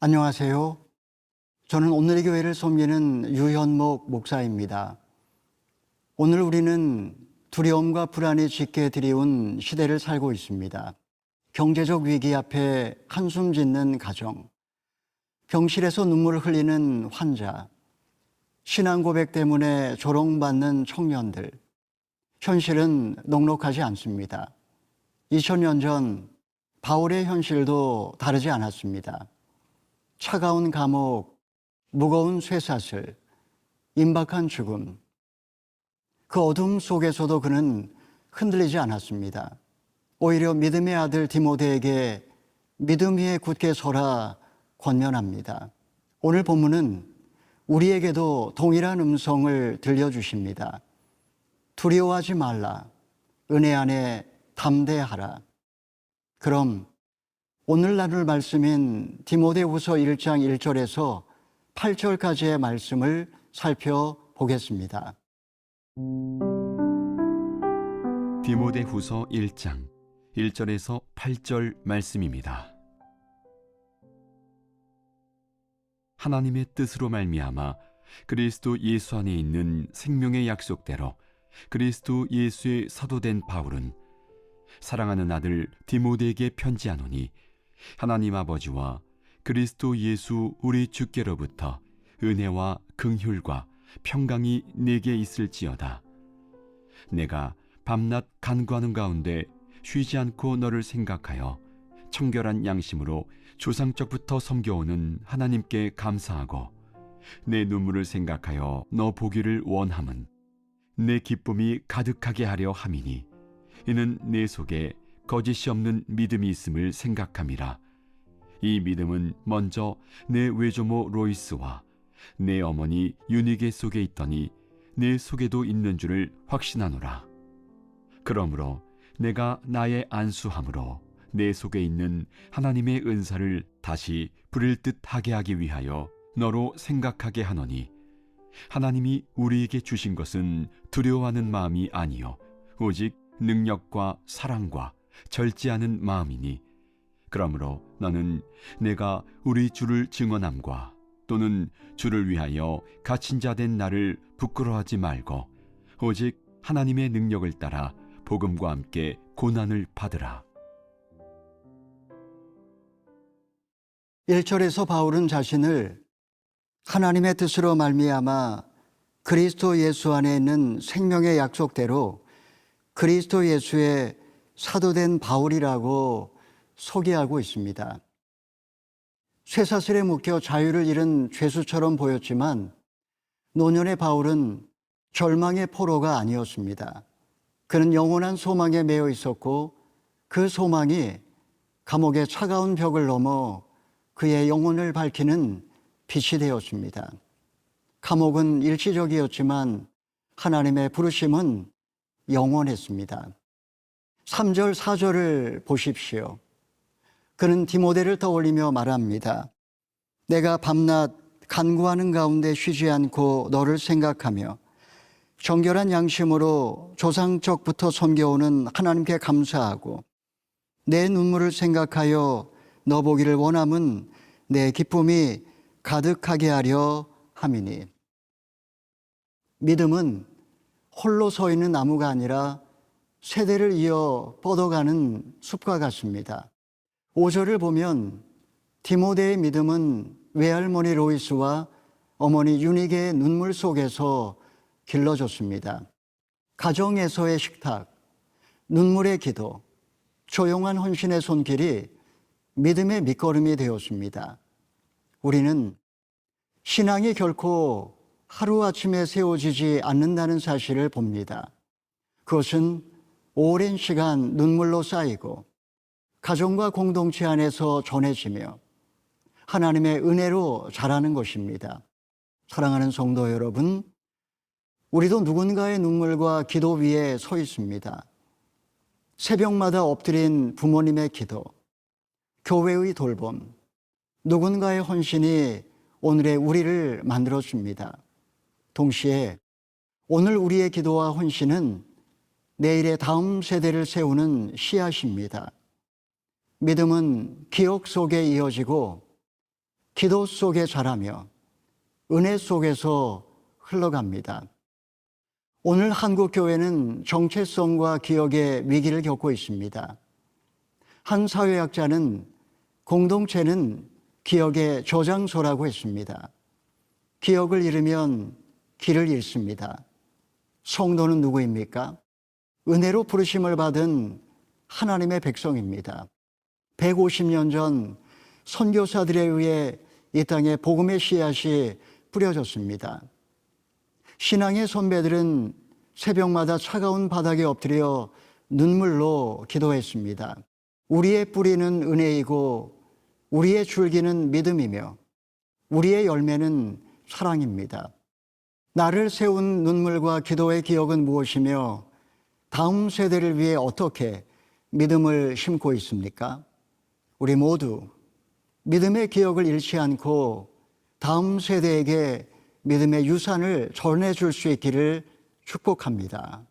안녕하세요. 저는 오늘의 교회를 섬기는 유현목 목사입니다. 오늘 우리는 두려움과 불안이 짙게 들이운 시대를 살고 있습니다. 경제적 위기 앞에 한숨 짓는 가정, 병실에서 눈물을 흘리는 환자, 신앙 고백 때문에 조롱받는 청년들, 현실은 녹록하지 않습니다. 2000년 전 바울의 현실도 다르지 않았습니다. 차가운 감옥, 무거운 쇠사슬, 임박한 죽음. 그 어둠 속에서도 그는 흔들리지 않았습니다. 오히려 믿음의 아들 디모데에게 믿음 위에 굳게 서라 권면합니다. 오늘 본문은 우리에게도 동일한 음성을 들려주십니다. 두려워하지 말라. 은혜 안에 담대하라. 그럼 오늘 나눌 말씀인 디모데후서 1장 1절에서 8절까지의 말씀을 살펴보겠습니다. 디모데후서 1장 1절에서 8절 말씀입니다. 하나님의 뜻으로 말미암아 그리스도 예수 안에 있는 생명의 약속대로 그리스도 예수의 사도된 바울은 사랑하는 아들 디모데에게 편지하노니 하나님 아버지와 그리스도 예수 우리 주께로부터 은혜와 긍휼과 평강이 내게 있을지어다. 내가 밤낮 간구하는 가운데 쉬지 않고 너를 생각하여 청결한 양심으로 조상적부터 섬겨오는 하나님께 감사하고 내 눈물을 생각하여 너 보기를 원함은 내 기쁨이 가득하게 하려 함이니 이는 내 속에 거짓이 없는 믿음이 있음을 생각함이라. 이 믿음은 먼저 내 외조모 로이스와 내 어머니 유니게 속에 있더니 내 속에도 있는 줄을 확신하노라. 그러므로 내가 나의 안수함으로 내 속에 있는 하나님의 은사를 다시 부릴 듯 하게 하기 위하여 너로 생각하게 하노니 하나님이 우리에게 주신 것은 두려워하는 마음이 아니요 오직 능력과 사랑과 절제하는 마음이니 그러므로 너는 내가 우리 주를 증언함과 또는 주를 위하여 갇힌 자 된 나를 부끄러워하지 말고 오직 하나님의 능력을 따라 복음과 함께 고난을 받으라. 1절에서 바울은 자신을 하나님의 뜻으로 말미암아 그리스도 예수 안에 있는 생명의 약속대로 그리스도 예수의 사도된 바울이라고 소개하고 있습니다. 쇠사슬에 묶여 자유를 잃은 죄수처럼 보였지만 노년의 바울은 절망의 포로가 아니었습니다. 그는 영원한 소망에 매여 있었고 그 소망이 감옥의 차가운 벽을 넘어 그의 영혼을 밝히는 빛이 되었습니다. 감옥은 일시적이었지만 하나님의 부르심은 영원했습니다. 3절, 4절을 보십시오. 그는 디모데를 떠올리며 말합니다. 내가 밤낮 간구하는 가운데 쉬지 않고 너를 생각하며 정결한 양심으로 조상적부터 섬겨오는 하나님께 감사하고 내 눈물을 생각하여 너 보기를 원함은 내 기쁨이 가득하게 하려 함이니. 믿음은 홀로 서 있는 나무가 아니라 세대를 이어 뻗어가는 숲과 같습니다. 5절을 보면 디모데의 믿음은 외할머니 로이스와 어머니 유니게의 눈물 속에서 길러졌습니다. 가정에서의 식탁, 눈물의 기도, 조용한 헌신의 손길이 믿음의 밑거름이 되었습니다. 우리는 신앙이 결코 하루아침에 세워지지 않는다는 사실을 봅니다. 그것은 오랜 시간 눈물로 쌓이고 가정과 공동체 안에서 전해지며 하나님의 은혜로 자라는 것입니다. 사랑하는 성도 여러분, 우리도 누군가의 눈물과 기도 위에 서 있습니다. 새벽마다 엎드린 부모님의 기도, 교회의 돌봄, 누군가의 헌신이 오늘의 우리를 만들어줍니다. 동시에 오늘 우리의 기도와 헌신은 내일의 다음 세대를 세우는 씨앗입니다. 믿음은 기억 속에 이어지고 기도 속에 자라며 은혜 속에서 흘러갑니다. 오늘 한국 교회는 정체성과 기억의 위기를 겪고 있습니다. 한 사회학자는 공동체는 기억의 저장소라고 했습니다. 기억을 잃으면 길을 잃습니다. 성도는 누구입니까? 은혜로 부르심을 받은 하나님의 백성입니다. 150년 전 선교사들에 의해 이 땅에 복음의 씨앗이 뿌려졌습니다. 신앙의 선배들은 새벽마다 차가운 바닥에 엎드려 눈물로 기도했습니다. 우리의 뿌리는 은혜이고 우리의 줄기는 믿음이며 우리의 열매는 사랑입니다. 나를 세운 눈물과 기도의 기억은 무엇이며 다음 세대를 위해 어떻게 믿음을 심고 있습니까? 우리 모두 믿음의 기억을 잃지 않고 다음 세대에게 믿음의 유산을 전해줄 수 있기를 축복합니다.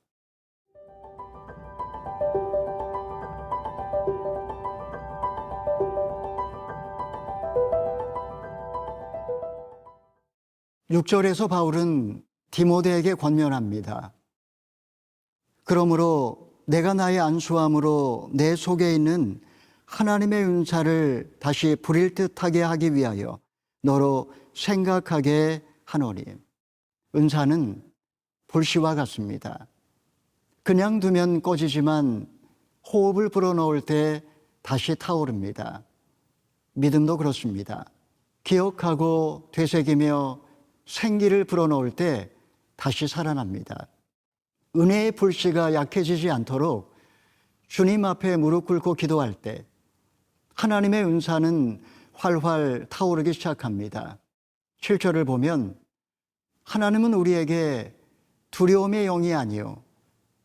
(6절에서) 바울은 디모데에게 권면합니다. 그러므로 내가 나의 안수함으로 내 속에 있는 하나님의 은사를 다시 부릴 듯하게 하기 위하여 너로 생각하게 하노니. 은사는 불씨와 같습니다. 그냥 두면 꺼지지만 호흡을 불어넣을 때 다시 타오릅니다. 믿음도 그렇습니다. 기억하고 되새기며 생기를 불어넣을 때 다시 살아납니다. 은혜의 불씨가 약해지지 않도록 주님 앞에 무릎 꿇고 기도할 때 하나님의 은사는 활활 타오르기 시작합니다. 7절을 보면 하나님은 우리에게 두려움의 영이 아니요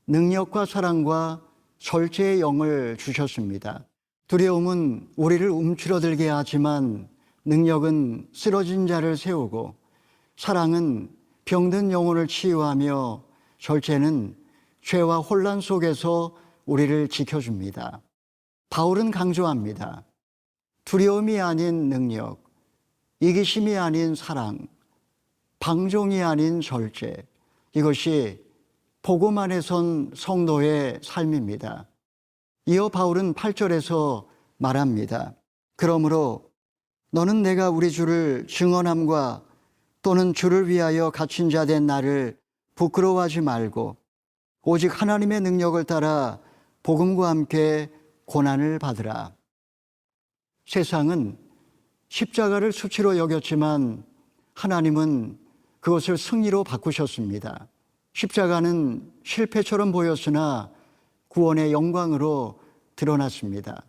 능력과 사랑과 절제의 영을 주셨습니다. 두려움은 우리를 움츠러들게 하지만 능력은 쓰러진 자를 세우고 사랑은 병든 영혼을 치유하며 절제는 죄와 혼란 속에서 우리를 지켜줍니다. 바울은 강조합니다. 두려움이 아닌 능력, 이기심이 아닌 사랑, 방종이 아닌 절제, 이것이 복음 안에 선 성도의 삶입니다. 이어 바울은 8절에서 말합니다. 그러므로 너는 내가 우리 주를 증언함과 또는 주를 위하여 갇힌 자 된 나를 부끄러워하지 말고 오직 하나님의 능력을 따라 복음과 함께 고난을 받으라. 세상은 십자가를 수치로 여겼지만 하나님은 그것을 승리로 바꾸셨습니다. 십자가는 실패처럼 보였으나 구원의 영광으로 드러났습니다.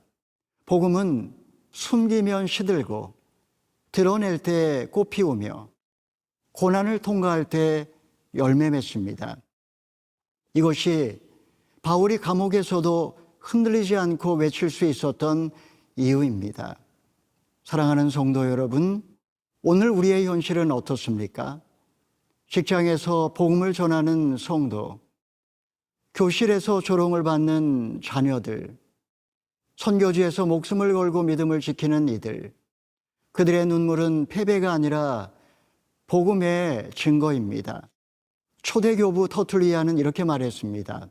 복음은 숨기면 시들고 드러낼 때 꽃피우며 고난을 통과할 때 열매 맺습니다. 이것이 바울이 감옥에서도 흔들리지 않고 외칠 수 있었던 이유입니다. 사랑하는 성도 여러분, 오늘 우리의 현실은 어떻습니까? 직장에서 복음을 전하는 성도, 교실에서 조롱을 받는 자녀들, 선교지에서 목숨을 걸고 믿음을 지키는 이들, 그들의 눈물은 패배가 아니라 복음의 증거입니다. 초대교부 터툴리아는 이렇게 말했습니다.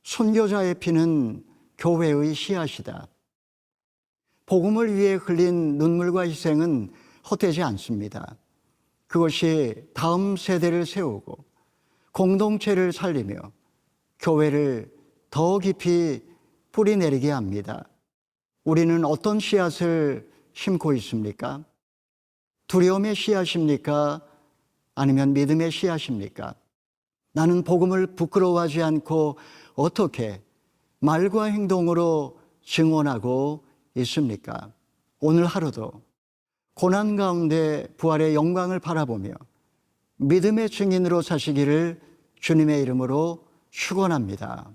순교자의 피는 교회의 씨앗이다. 복음을 위해 흘린 눈물과 희생은 헛되지 않습니다. 그것이 다음 세대를 세우고 공동체를 살리며 교회를 더 깊이 뿌리내리게 합니다. 우리는 어떤 씨앗을 심고 있습니까? 두려움의 씨앗입니까? 아니면 믿음의 씨앗입니까? 나는 복음을 부끄러워하지 않고 어떻게 말과 행동으로 증언하고 있습니까? 오늘 하루도 고난 가운데 부활의 영광을 바라보며 믿음의 증인으로 사시기를 주님의 이름으로 축원합니다.